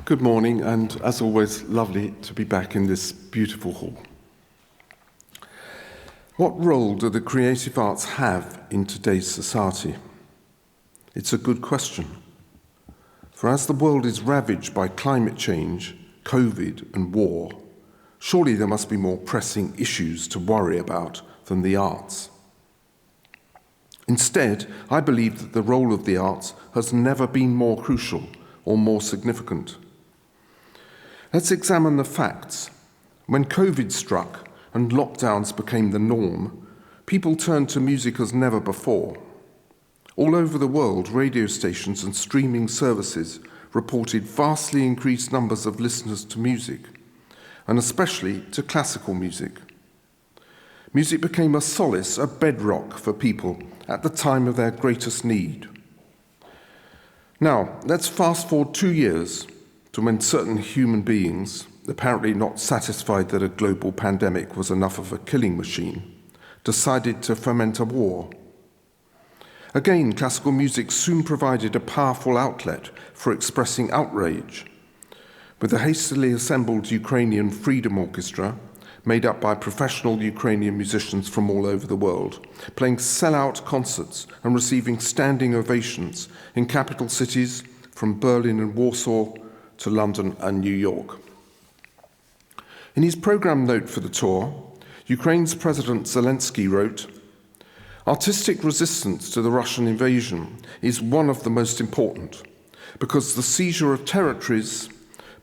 Good morning, and as always, lovely to be back in this beautiful hall. What role do the creative arts have in today's society? It's a good question. For as the world is ravaged by climate change, COVID, and war, surely there must be more pressing issues to worry about than the arts. Instead, I believe that the role of the arts has never been more crucial or more significant. Let's examine the facts. When COVID struck and lockdowns became the norm, people turned to music as never before. All over the world, radio stations and streaming services reported vastly increased numbers of listeners to music, and especially to classical music. Music became a solace, a bedrock for people at the time of their greatest need. Now, let's fast forward 2 years to when certain human beings, apparently not satisfied that a global pandemic was enough of a killing machine, decided to foment a war. Again, classical music soon provided a powerful outlet for expressing outrage, with the hastily assembled Ukrainian Freedom Orchestra, made up by professional Ukrainian musicians from all over the world, playing sell-out concerts and receiving standing ovations in capital cities from Berlin and Warsaw to London and New York. In his program note for the tour, Ukraine's President Zelensky wrote, "Artistic resistance to the Russian invasion is one of the most important, because the seizure of territories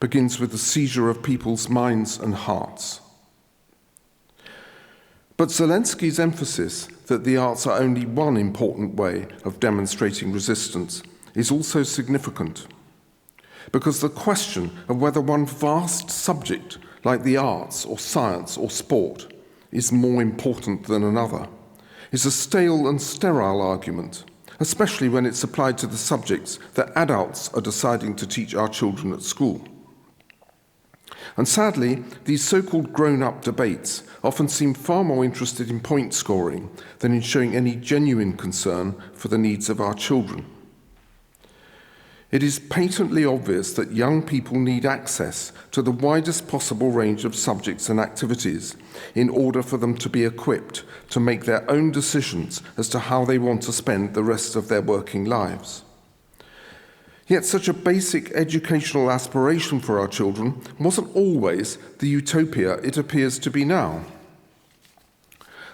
begins with the seizure of people's minds and hearts." But Zelensky's emphasis that the arts are only one important way of demonstrating resistance is also significant, because the question of whether one vast subject like the arts or science or sport is more important than another is a stale and sterile argument, especially when it's applied to the subjects that adults are deciding to teach our children at school. And sadly, these so-called grown-up debates often seem far more interested in point scoring than in showing any genuine concern for the needs of our children. It is patently obvious that young people need access to the widest possible range of subjects and activities in order for them to be equipped to make their own decisions as to how they want to spend the rest of their working lives. Yet such a basic educational aspiration for our children wasn't always the utopia it appears to be now.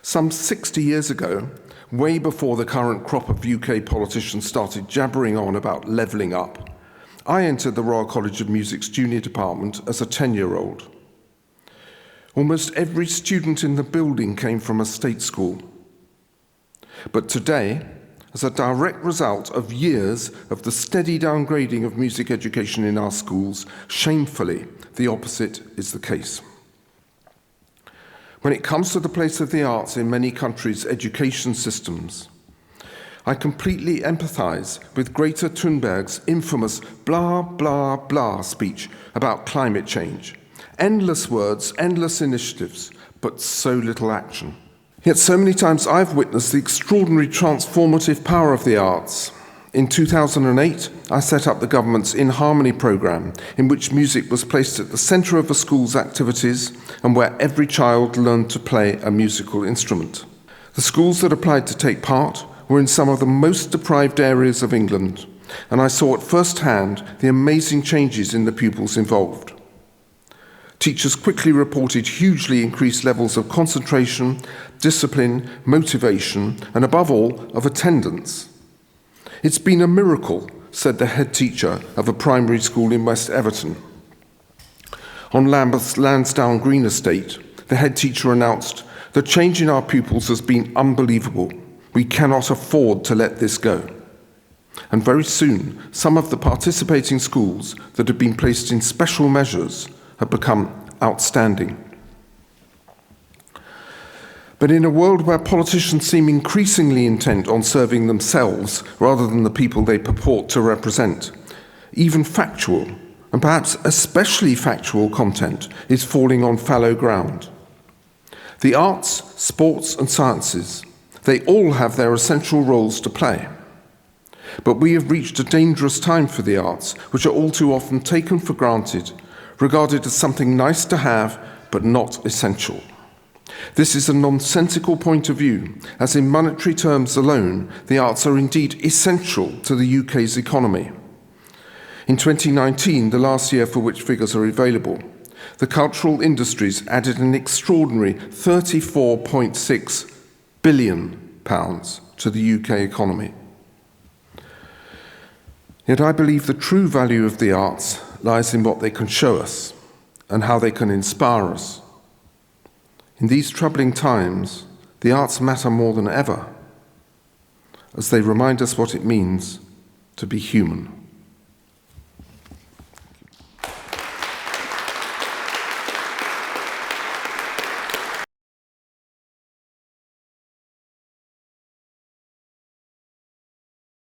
Some 60 years ago, way before the current crop of UK politicians started jabbering on about levelling up, I entered the Royal College of Music's junior department as a 10-year-old. Almost every student in the building came from a state school. But today, as a direct result of years of the steady downgrading of music education in our schools, shamefully, the opposite is the case. When it comes to the place of the arts in many countries' education systems, I completely empathise with Greta Thunberg's infamous blah, blah, blah speech about climate change. Endless words, endless initiatives, but so little action. Yet so many times I've witnessed the extraordinary transformative power of the arts. In 2008, I set up the government's In Harmony programme, in which music was placed at the centre of a school's activities and where every child learned to play a musical instrument. The schools that applied to take part were in some of the most deprived areas of England, and I saw at first hand the amazing changes in the pupils involved. Teachers quickly reported hugely increased levels of concentration, discipline, motivation, and above all, of attendance. "It's been a miracle," said the head teacher of a primary school in West Everton. On Lambeth's Lansdowne Green estate, the head teacher announced, "The change in our pupils has been unbelievable. We cannot afford to let this go." And very soon, some of the participating schools that had been placed in special measures have become outstanding. But in a world where politicians seem increasingly intent on serving themselves rather than the people they purport to represent, even factual, and perhaps especially factual content is falling on fallow ground. The arts, sports and sciences, they all have their essential roles to play. But we have reached a dangerous time for the arts, which are all too often taken for granted, regarded as something nice to have, but not essential. This is a nonsensical point of view, as in monetary terms alone, the arts are indeed essential to the UK's economy. In 2019, the last year for which figures are available, the cultural industries added an extraordinary £34.6 billion to the UK economy. Yet I believe the true value of the arts lies in what they can show us and how they can inspire us. In these troubling times, the arts matter more than ever, as they remind us what it means to be human.